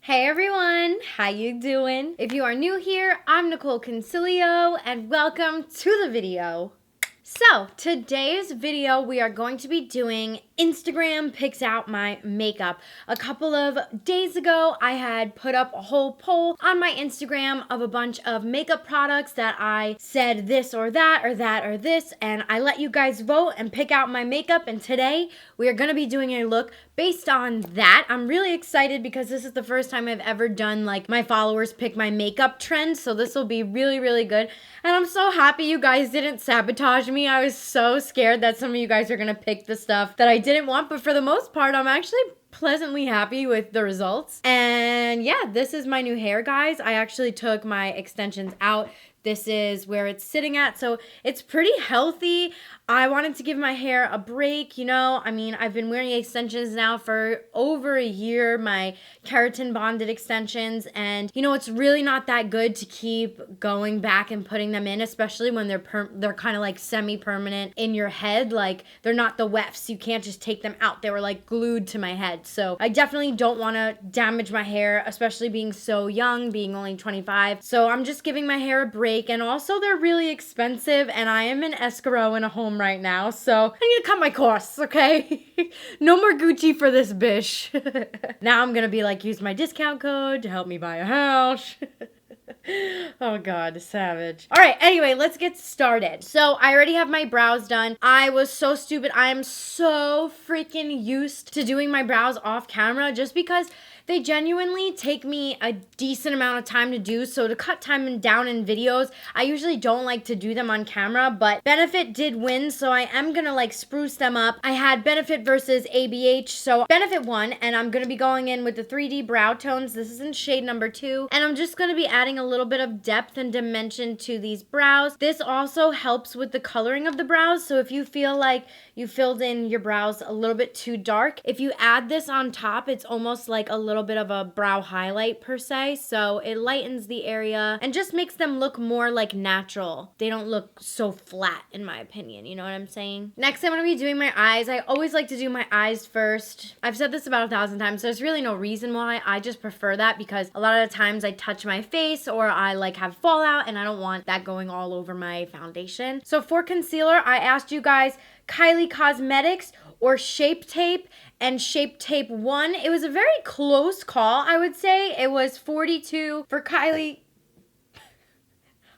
Hey everyone, how you doing? If you are new here, I'm Nicole Concilio and welcome to the video. So, today's video we are going to be doing Instagram picks out my makeup. A couple of days ago, I had put up a whole poll on my Instagram of a bunch of makeup products that I said this or that or that or this, and I let you guys vote and pick out my makeup, and today we are going to be doing a look based on that. I'm really excited because this is the first time I've ever done like my followers pick my makeup trends, so this will be really, really good. And I'm so happy you guys didn't sabotage me. I was so scared that some of you guys are gonna pick the stuff that I didn't want, but for the most part, I'm actually pleasantly happy with the results. And yeah, this is my new hair, guys. I actually took my extensions out. This is where it's sitting at, so it's pretty healthy. I wanted to give my hair a break, you know. I mean, I've been wearing extensions now for over a year, my keratin bonded extensions, and you know, it's really not that good to keep going back and putting them in, especially when they're kind of like semi-permanent in your head. Like, they're not the wefts. You can't just take them out. They were like glued to my head. So I definitely don't want to damage my hair, especially being so young, being only 25. So I'm just giving my hair a break. And also they're really expensive and I am in escrow in a home right now, so I need to cut my costs, okay? No more Gucci for this bish. Now I'm gonna be like, use my discount code to help me buy a house. Oh god, savage. All right, anyway, let's get started. So I already have my brows done. I was so stupid. I am so freaking used to doing my brows off camera just because they genuinely take me a decent amount of time to do. So to cut time down in videos, I usually don't like to do them on camera, but Benefit did win, so I am gonna like spruce them up. I had Benefit versus ABH, so Benefit won, and I'm gonna be going in with the 3D brow tones. This is in shade number 2, and I'm just gonna be adding a little bit of depth and dimension to these brows. This also helps with the coloring of the brows, so if you feel like you filled in your brows a little bit too dark, if you add this on top, it's almost like a little bit of a brow highlight per se, so it lightens the area and just makes them look more like natural. They don't look so flat, in my opinion, you know what I'm saying? Next, I'm gonna be doing my eyes. I always like to do my eyes first. I've said this about 1,000 times, so there's really no reason why. I just prefer that because a lot of the times I touch my face or I like have fallout and I don't want that going all over my foundation. So for concealer, I asked you guys Kylie Cosmetics or Shape Tape, and Shape Tape won. It was a very close call, I would say. It was 42 for Kylie.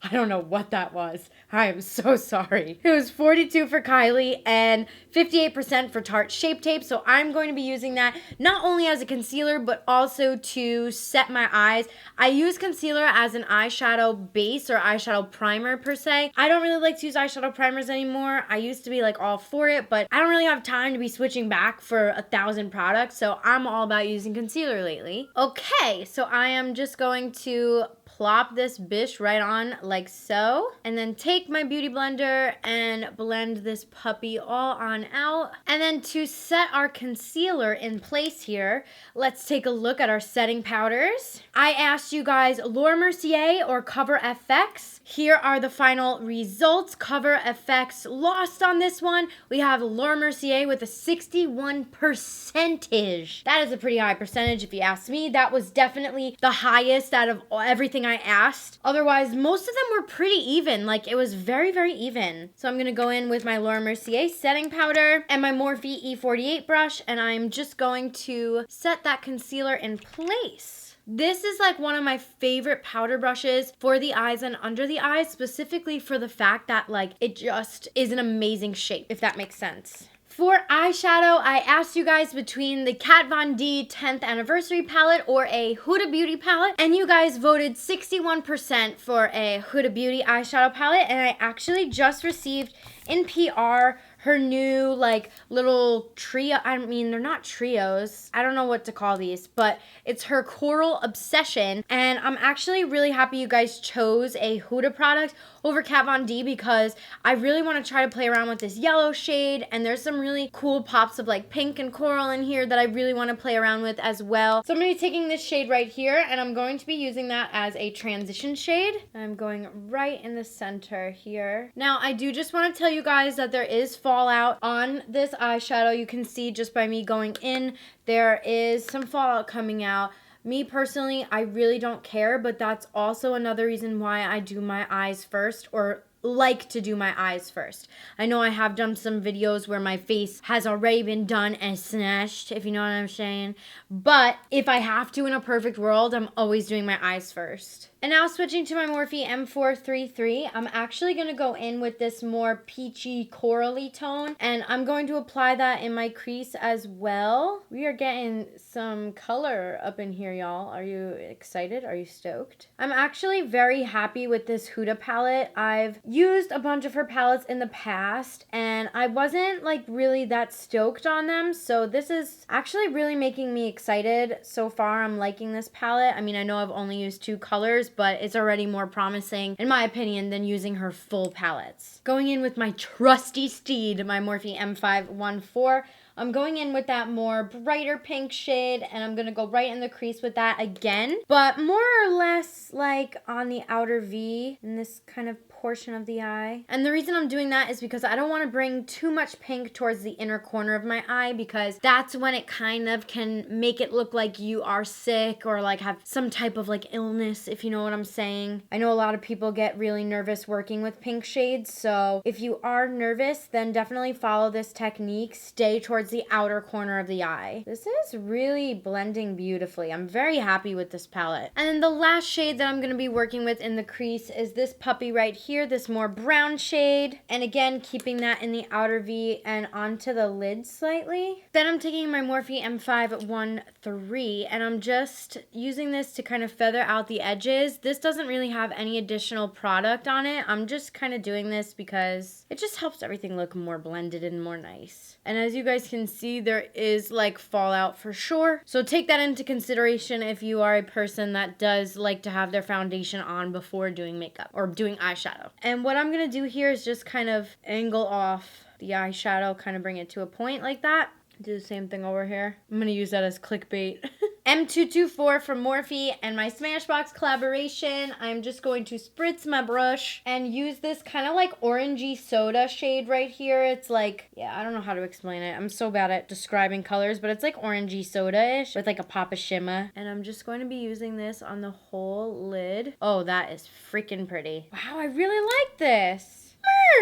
I don't know what that was. I am so sorry. It was 42 for Kylie and 58% for Tarte Shape Tape. So I'm going to be using that not only as a concealer, but also to set my eyes. I use concealer as an eyeshadow base or eyeshadow primer per se. I don't really like to use eyeshadow primers anymore. I used to be like all for it, but I don't really have time to be switching back for 1,000 products. So I'm all about using concealer lately. Okay, so I am just going to plop this bish right on like so, and then take my beauty blender and blend this puppy all on out. And then to set our concealer in place here, let's take a look at our setting powders. I asked you guys Laura Mercier or Cover FX. Here are the final results. Cover FX lost on this one. We have Laura Mercier with a 61%. That is a pretty high percentage if you ask me. That was definitely the highest out of everything I asked. Otherwise, most of them were pretty even. Like, it was very, very even. So I'm going to go in with my Laura Mercier setting powder and my Morphe E48 brush, and I'm just going to set that concealer in place. This is like one of my favorite powder brushes for the eyes and under the eyes, specifically for the fact that like it just is an amazing shape, if that makes sense. For eyeshadow, I asked you guys between the Kat Von D 10th anniversary palette or a Huda Beauty palette, and you guys voted 61% for a Huda Beauty eyeshadow palette, and I actually just received in PR her new like little trio. I mean, they're not trios. I don't know what to call these, but it's her Coral Obsession, and I'm actually really happy you guys chose a Huda product over Kat Von D because I really want to try to play around with this yellow shade, and there's some really cool pops of like pink and coral in here that I really want to play around with as well. So I'm going to be taking this shade right here, and I'm going to be using that as a transition shade. I'm going right in the center here. Now, I do just want to tell you guys that there is fallout on this eyeshadow. You can see just by me going in, there is some fallout coming out. Me personally, I really don't care, but that's also another reason why I do my eyes first, or like to do my eyes first. I know I have done some videos where my face has already been done and snatched, if you know what I'm saying. But if I have to in a perfect world, I'm always doing my eyes first. And now switching to my Morphe M433, I'm actually going to go in with this more peachy corally tone. And I'm going to apply that in my crease as well. We are getting some color up in here, y'all. Are you excited? Are you stoked? I'm actually very happy with this Huda palette. I've used a bunch of her palettes in the past and I wasn't like really that stoked on them. So this is actually really making me excited. So far, I'm liking this palette. I mean, I know I've only used 2 colors, but it's already more promising, in my opinion, than using her full palettes. Going in with my trusty steed, my Morphe M514, I'm going in with that more brighter pink shade, and I'm going to go right in the crease with that again, but more or less like on the outer V in this kind of portion of the eye. And the reason I'm doing that is because I don't want to bring too much pink towards the inner corner of my eye, because that's when it kind of can make it look like you are sick or like have some type of like illness, if you know what I'm saying. I know a lot of people get really nervous working with pink shades, so if you are nervous, then definitely follow this technique. Stay towards the outer corner of the eye. This is really blending beautifully. I'm very happy with this palette. And then the last shade that I'm going to be working with in the crease is this puppy right here, this more brown shade. And again, keeping that in the outer V and onto the lid slightly. Then I'm taking my Morphe M513 and I'm just using this to kind of feather out the edges. This doesn't really have any additional product on it. I'm just kind of doing this because it just helps everything look more blended and more nice. And as you guys can see, there is like fallout for sure. So take that into consideration if you are a person that does like to have their foundation on before doing makeup or doing eyeshadow. And what I'm going to do here is just kind of angle off the eyeshadow, kind of bring it to a point like that. Do the same thing over here. I'm going to use that as clickbait. M224 from Morphe and my Smashbox collaboration. I'm just going to spritz my brush and use this kind of like orangey soda shade right here. It's like, yeah, I don't know how to explain it. I'm so bad at describing colors, but it's like orangey soda-ish with like a pop of shimmer. And I'm just going to be using this on the whole lid. Oh, that is freaking pretty. Wow, I really like this.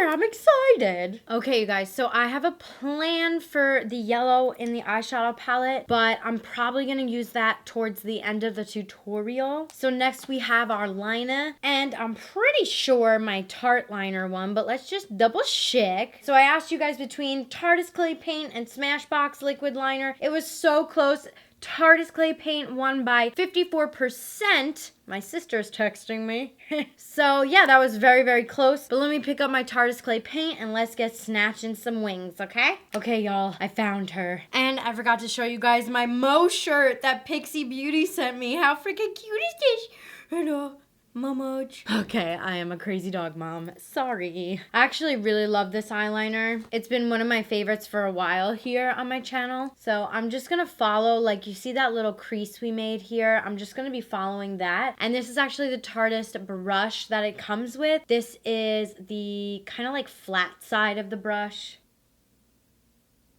I'm excited. Okay, you guys, so I have a plan for the yellow in the eyeshadow palette, but I'm probably going to use that towards the end of the tutorial. So next we have our liner, and I'm pretty sure my Tarte liner one, but let's just double check. So I asked you guys between Tarte's Clay Paint and Smashbox liquid liner. It was so close. Tarte's Clay Paint won by 54%. My sister's texting me. So yeah, that was very, very close. But let me pick up my Tarte's Clay Paint and let's get snatching some wings, okay? Okay, y'all, I found her. And I forgot to show you guys my Mo shirt that Pixie Beauty sent me. How freaking cute is this? Hello. Mama. Okay, I am a crazy dog mom. Sorry. I actually really love this eyeliner. It's been one of my favorites for a while here on my channel. So I'm just gonna follow, like you see that little crease we made here? I'm just gonna be following that. And this is actually the Tarteist brush that it comes with. This is the kind of like flat side of the brush.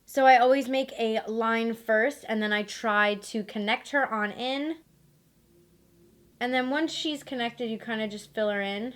So I always make a line first and then I try to connect her on in. And then once she's connected, you kind of just fill her in.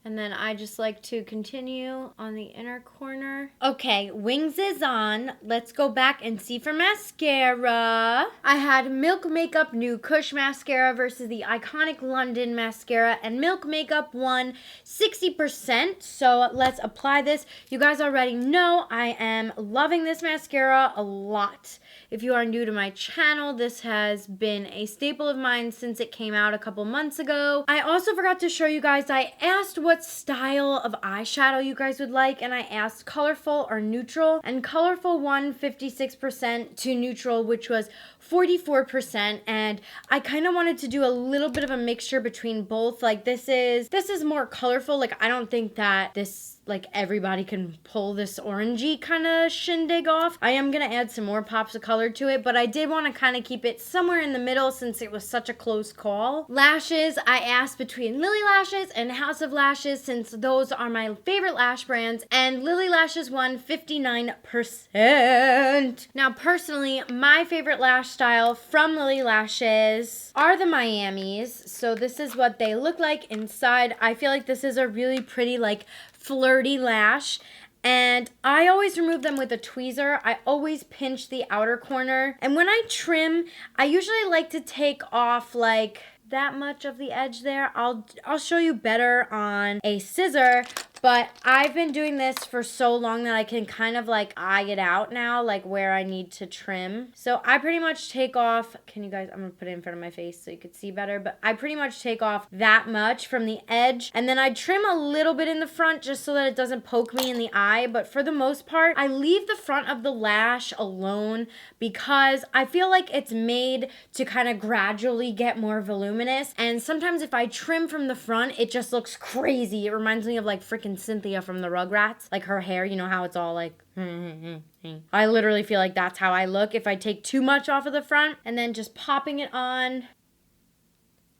And then I just like to continue on the inner corner. Okay, wings is on. Let's go back and see for mascara. I had Milk Makeup New Kush Mascara versus the iconic London Mascara. And Milk Makeup won 60%. So let's apply this. You guys already know I am loving this mascara a lot. If you are new to my channel, this has been a staple of mine since it came out a couple months ago. I also forgot to show you guys, I asked what style of eyeshadow you guys would like, and I asked colorful or neutral, and colorful won 56% to neutral, which was 44%, and I kind of wanted to do a little bit of a mixture between both. Like this is more colorful. Like I don't think that this, like everybody can pull this orangey kind of shindig off. I am gonna add some more pops of color to it, but I did want to kind of keep it somewhere in the middle since it was such a close call. Lashes, I asked between Lily Lashes and House of Lashes since those are my favorite lash brands, and Lily Lashes won 59%. Now personally, my favorite lash style from Lily Lashes are the Miamis. So this is what they look like inside. I feel like this is a really pretty, like, flirty lash. And I always remove them with a tweezer. I always pinch the outer corner. And when I trim, I usually like to take off like that much of the edge there. I'll show you better on a scissor, but I've been doing this for so long that I can kind of like eye it out now, like where I need to trim. So I pretty much take off, can you guys, I'm gonna put it in front of my face so you could see better, but I pretty much take off that much from the edge, and then I trim a little bit in the front just so that it doesn't poke me in the eye, but for the most part, I leave the front of the lash alone because I feel like it's made to kind of gradually get more voluminous. And sometimes if I trim from the front, it just looks crazy. It reminds me of like freaking Cynthia from the Rugrats. Like her hair, you know how it's all like... I literally feel like that's how I look if I take too much off of the front. And then just popping it on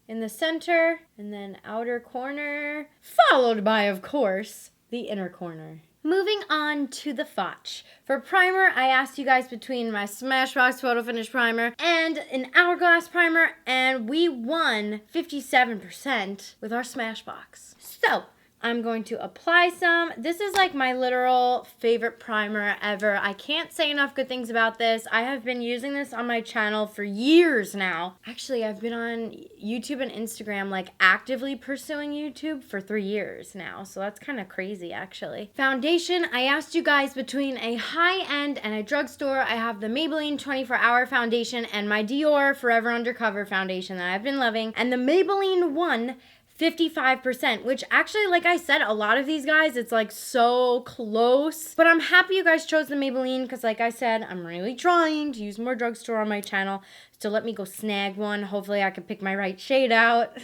in the center. And then outer corner. Followed by, of course, the inner corner. Moving on to the Fotch. For primer, I asked you guys between my Smashbox Photo Finish Primer and an Hourglass Primer, and we won 57% with our Smashbox. So, I'm going to apply some. This is like my literal favorite primer ever. I can't say enough good things about this. I have been using this on my channel for years now. Actually, I've been on YouTube and Instagram, like actively pursuing YouTube for 3 years now. So that's kind of crazy, actually. Foundation, I asked you guys between a high-end and a drugstore. I have the Maybelline 24-Hour Foundation and my Dior Forever Undercover Foundation that I've been loving. And the Maybelline one 55%, which actually, like I said, a lot of these guys, it's like so close. But I'm happy you guys chose the Maybelline because, like I said, I'm really trying to use more drugstore on my channel. So let me go snag one. Hopefully I can pick my right shade out.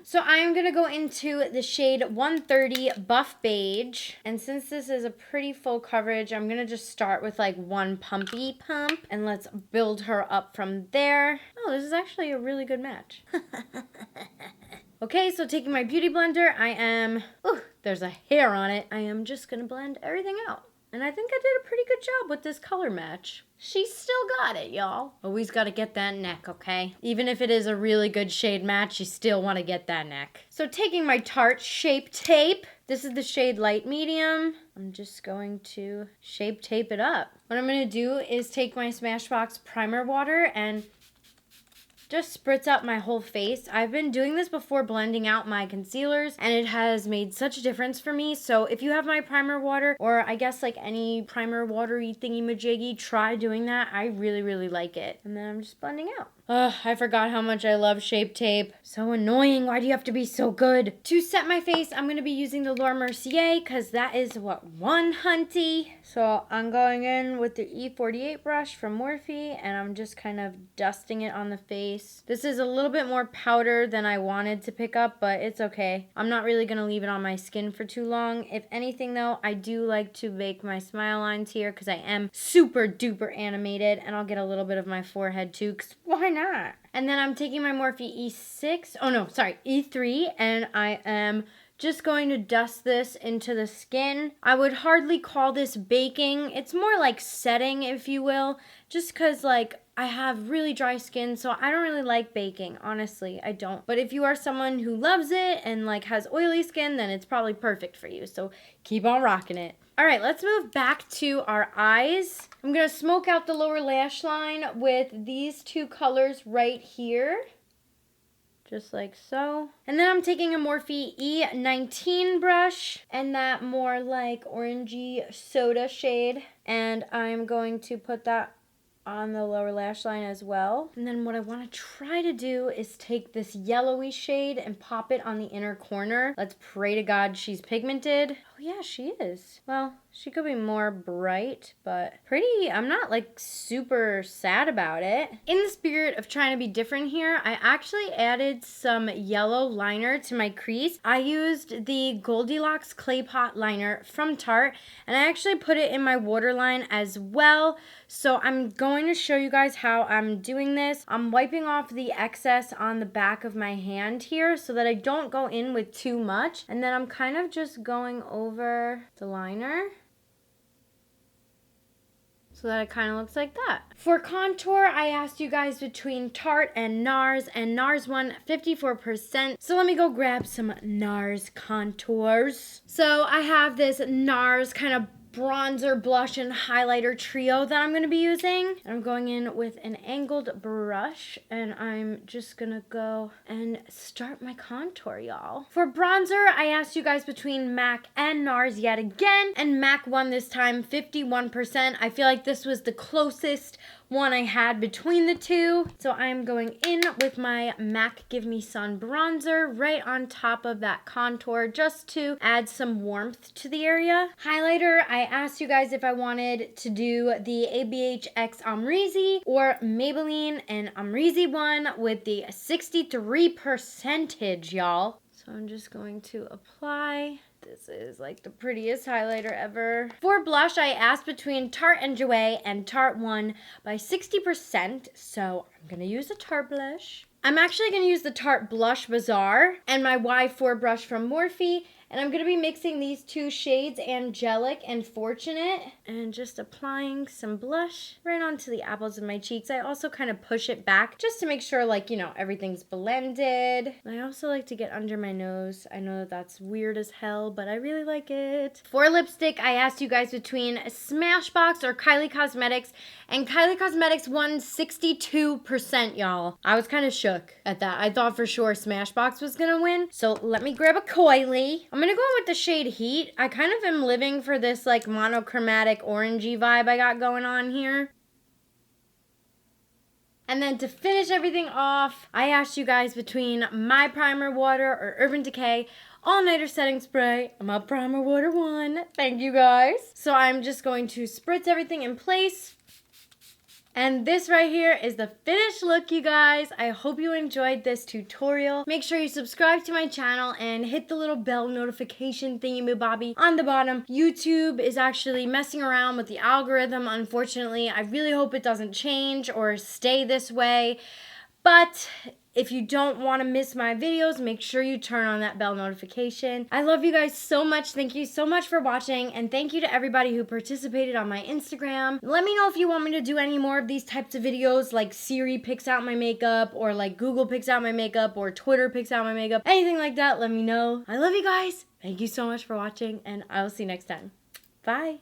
So I am going to go into the shade 130 Buff Beige. And since this is a pretty full coverage, I'm going to just start with like one pumpy pump. And let's build her up from there. Oh, this is actually a really good match. Okay, so taking my beauty blender, there's a hair on it. I am just going to blend everything out. And I think I did a pretty good job with this color match. She still got it, y'all. Always got to get that neck, okay? Even if it is a really good shade match, you still want to get that neck. So taking my Tarte Shape Tape, this is the shade Light Medium. I'm just going to shape tape it up. What I'm going to do is take my Smashbox primer water and just spritz out my whole face. I've been doing this before blending out my concealers, and it has made such a difference for me. So if you have my primer water, or I guess like any primer watery thingy-majiggy, try doing that. I really, really like it. And then I'm just blending out. Ugh, I forgot how much I love Shape Tape. So annoying. Why do you have to be so good? To set my face, I'm going to be using the Laura Mercier because that is what, one hunty. So I'm going in with the E48 brush from Morphe, and I'm just kind of dusting it on the face. This is a little bit more powder than I wanted to pick up, but it's okay. I'm not really going to leave it on my skin for too long. If anything though, I do like to bake my smile lines here because I am super duper animated, and I'll get a little bit of my forehead too because why not? And then I'm taking my Morphe E3, and I am just going to dust this into the skin. I would hardly call this baking. It's more like setting, if you will, just because like I have really dry skin, so I don't really like baking. Honestly, I don't. But if you are someone who loves it and like has oily skin, then it's probably perfect for you. So keep on rocking it. All right, let's move back to our eyes. I'm going to smoke out the lower lash line with these two colors right here. Just like so. And then I'm taking a Morphe E19 brush and that more like orangey soda shade. And I'm going to put that on the lower lash line as well. And then what I want to try to do is take this yellowy shade and pop it on the inner corner. Let's pray to God she's pigmented. Oh yeah, she is. Well, she could be more bright, but pretty. I'm not like super sad about it. In the spirit of trying to be different here, I actually added some yellow liner to my crease. I used the Goldilocks Clay Pot liner from Tarte, and I actually put it in my waterline as well. So I'm going to show you guys how I'm doing this. I'm wiping off the excess on the back of my hand here so that I don't go in with too much. And then I'm kind of just going over the liner. so that it kind of looks like that. For contour, I asked you guys between Tarte and NARS won 54%. So let me go grab some NARS contours. So I have this NARS kind of bronzer, blush, and highlighter trio that I'm going to be using. I'm going in with an angled brush, and I'm just going to go and start my contour, y'all. For bronzer, I asked you guys between MAC and NARS yet again, and MAC won this time 51%. I feel like this was the closest one I had between the two. So I'm going in with my MAC Give Me Sun bronzer right on top of that contour just to add some warmth to the area. Highlighter, I asked you guys if I wanted to do the ABH X Amrezy or Maybelline and Amrezy one with the 63%, y'all. So I'm just going to apply. This is like the prettiest highlighter ever. For blush, I asked between Tarte and Jouer, and Tarte won by 60%, so I'm gonna use a Tarte blush. I'm actually gonna use the Tarte Blush Bazaar and my Y4 brush from Morphe, and I'm going to be mixing these two shades, Angelic and Fortunate, and just applying some blush right onto the apples of my cheeks. I also kind of push it back just to make sure, like, you know, everything's blended. I also like to get under my nose. I know that's weird as hell, but I really like it. For lipstick, I asked you guys between Smashbox or Kylie Cosmetics, and Kylie Cosmetics won 62%, y'all. I was kind of shook at that. I thought for sure Smashbox was going to win. So let me grab a coily. I'm going to go with the shade Heat. I kind of am living for this like monochromatic orangey vibe I got going on here. And then to finish everything off, I asked you guys between My Primer Water or Urban Decay All-Nighter Setting Spray. I'm a Primer Water 1. Thank you guys. So I'm just going to spritz everything in place. And this right here is the finished look, you guys. I hope you enjoyed this tutorial. Make sure you subscribe to my channel and hit the little bell notification thingy-bobby on the bottom. YouTube is actually messing around with the algorithm, unfortunately. I really hope it doesn't change or stay this way. But if you don't want to miss my videos, make sure you turn on that bell notification. I love you guys so much. Thank you so much for watching, and thank you to everybody who participated on my Instagram. Let me know if you want me to do any more of these types of videos, like Siri picks out my makeup, or like Google picks out my makeup, or Twitter picks out my makeup. Anything like that, let me know. I love you guys. Thank you so much for watching, and I will see you next time. Bye.